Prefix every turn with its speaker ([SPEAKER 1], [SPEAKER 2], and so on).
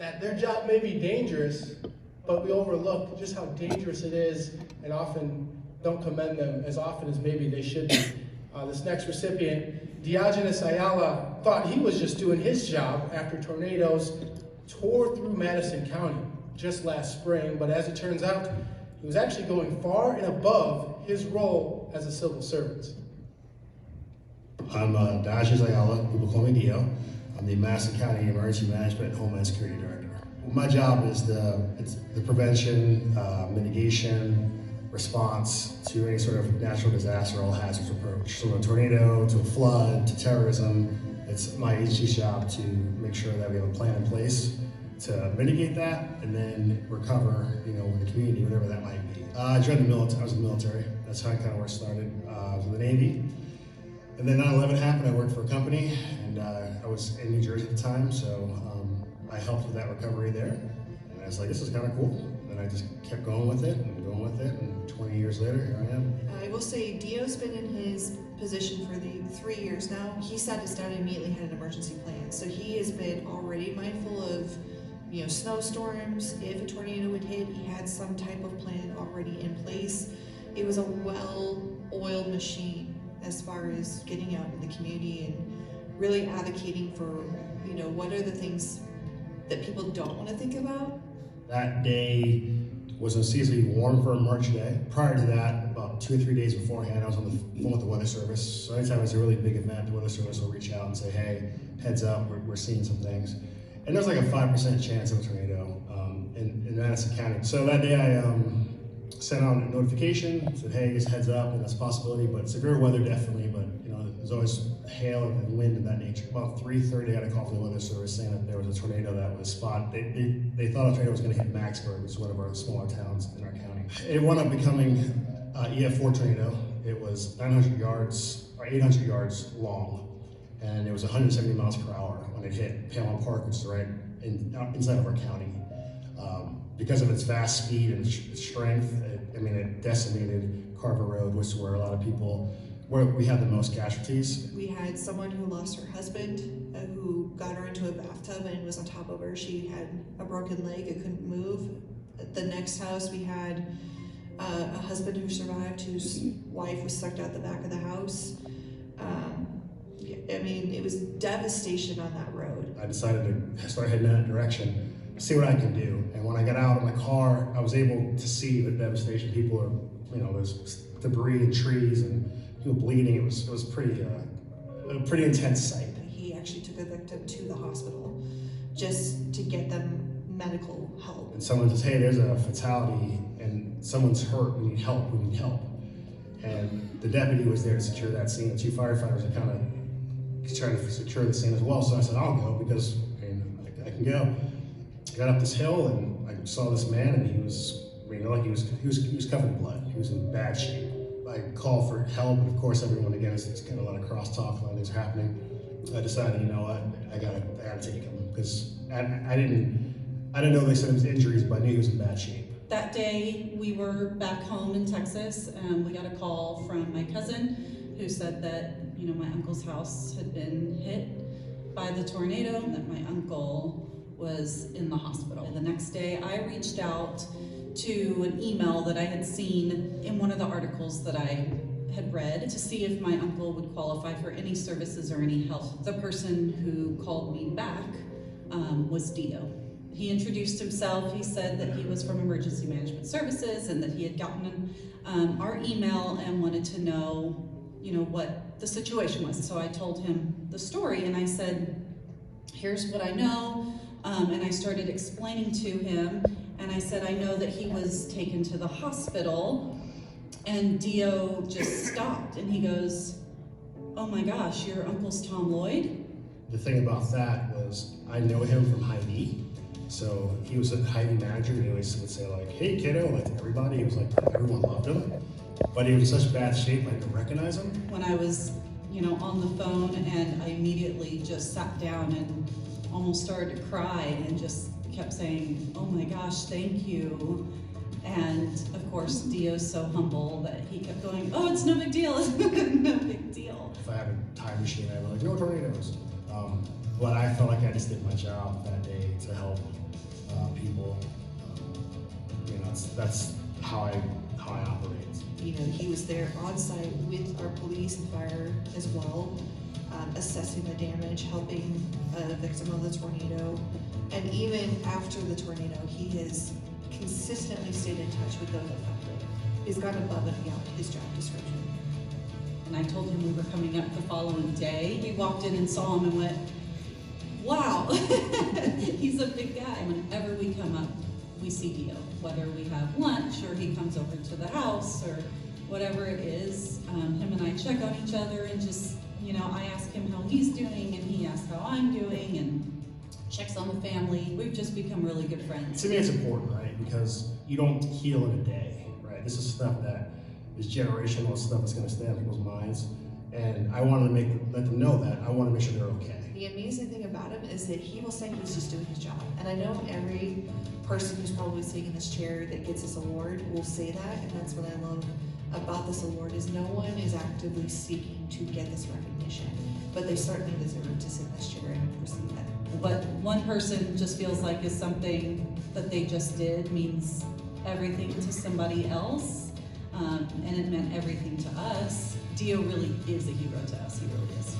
[SPEAKER 1] that their job may be dangerous, but we overlook just how dangerous it is and often don't commend them as often as maybe they should be. This next recipient, Diogenes Ayala, thought he was just doing his job after tornadoes tore through Madison County just last spring, but as it turns out, he was actually going far and above his role as a civil servant.
[SPEAKER 2] I'm Diogenes Ayala, people call me Dio. I'm the Madison County Emergency Management and Homeland Security Director. My job is the prevention, mitigation, response to any sort of natural disaster or all hazards approach. From a tornado to a flood to terrorism, it's my agency's job to make sure that we have a plan in place to mitigate that and then recover, with the community, whatever that might be. I joined the military. I was in the military. That's how I kind of where I started. I was in the Navy. And then 9/11 happened. I worked for a company, and I was in New Jersey at the time, so I helped with that recovery there. And I was like, this is kind of cool. And I just kept going with it, and 20 years later, here I am.
[SPEAKER 3] I will say Dio's been in his position for the 3 years now. He sat us down and immediately had an emergency plan. So he has been already mindful of snowstorms. If a tornado would hit, he had some type of plan already in place. It was a well-oiled machine as far as getting out in the community and really advocating for, what are the things that people don't want to think about.
[SPEAKER 2] That day was unseasonably warm for a March day. Prior to that, about 2 or 3 days beforehand, I was on the phone with the Weather Service. So anytime there's a really big event, the Weather Service will reach out and say, hey, heads up, we're seeing some things. And there's like a 5% chance of a tornado in Madison County. So that day I sent out a notification, said, hey, just heads up, and that's a possibility, but severe weather definitely, but there's always hail and wind of that nature. About 3:30, I got a call from the Weather Service saying that there was a tornado that was spotted. They thought a tornado was going to hit Maxburg, which is one of our smaller towns in our county. It wound up becoming an EF4 tornado. It was 900 yards, or 800 yards long, and it was 170 miles per hour when it hit Palomar Park, which is right inside of our county. Because of its vast speed and its strength, it decimated Carver Road, which is where a lot of people, where we had the most casualties.
[SPEAKER 3] We had someone who lost her husband, who got her into a bathtub and was on top of her. She had a broken leg and couldn't move. At the next house, we had a husband who survived, whose wife was sucked out the back of the house. It was devastation on that road.
[SPEAKER 2] I decided to start heading in that direction, see what I can do. And when I got out of my car, I was able to see the devastation. People are, there's debris and trees and people bleeding. It was pretty, a pretty intense sight.
[SPEAKER 3] He actually took a victim to the hospital just to get them medical help.
[SPEAKER 2] And someone says, hey, there's a fatality and someone's hurt, we need help. And the deputy was there to secure that scene. The 2 firefighters are kind of trying to secure the scene as well. So I said, I'll go because I can go. I got up this hill and I saw this man, and he was covered in blood. He was in bad shape. I called for help, and of course everyone, again, it's kind of a lot of crosstalk, a lot of things happening. I decided, I gotta take him, because I didn't know they said it was injuries, but I knew he was in bad shape.
[SPEAKER 4] That day we were back home in Texas, and we got a call from my cousin who said that my uncle's house had been hit by the tornado and that my uncle was in the hospital. And the next day I reached out to an email that I had seen in one of the articles that I had read to see if my uncle would qualify for any services or any help. The person who called me back was Dio. He introduced himself. He said that he was from Emergency Management Services and that he had gotten our email and wanted to know, what the situation was. So I told him the story, and I said, here's what I know. And I started explaining to him, and I said, I know that he was taken to the hospital, and Dio just stopped, and he goes, oh my gosh, your uncle's Tom Lloyd?
[SPEAKER 2] The thing about that was, I know him from Hy-Vee, so he was a Hy-Vee manager, and he always would say like, hey kiddo, like everybody, he was like, everyone loved him, but he was in such bad shape I didn't recognize him.
[SPEAKER 4] When I was, on the phone, and I immediately just sat down and almost started to cry and just kept saying, oh my gosh, thank you. And of course, Dio's so humble that he kept going, oh, it's no big deal, it's no big deal.
[SPEAKER 2] If I had a time machine, I'd be like, no tornadoes. But I felt like I just did my job that day to help that's how I operate.
[SPEAKER 3] You know, he was there on site with our police and fire as well, assessing the damage, helping a victim of the tornado. And even after the tornado, he has consistently stayed in touch with those affected. He's gone above and beyond his job description.
[SPEAKER 4] And I told him we were coming up the following day. He walked in and saw him and went, wow, he's a big guy. Whenever we come up, we see Dio, whether we have lunch or he comes over to the house or whatever it is. Him and I check on each other and just, you know, I ask him how he's doing and he asks how I'm doing and checks on the family. We've just become really good friends.
[SPEAKER 2] To me, it's important, right? Because you don't heal in a day, right? This is stuff that is generational, stuff that's going to stay on people's minds. And I wanted to let them know that. I want to make sure they're okay.
[SPEAKER 3] The amazing thing about him is that he will say he's just doing his job. And I know every person who's probably sitting in this chair that gets this award will say that, and that's what I love about this award is no one is actively seeking to get this recognition, but they certainly deserve to sit in this chair and receive that.
[SPEAKER 4] What one person just feels like is something that they just did means everything to somebody else, and it meant everything to us. Dio really is a hero to us, he really is.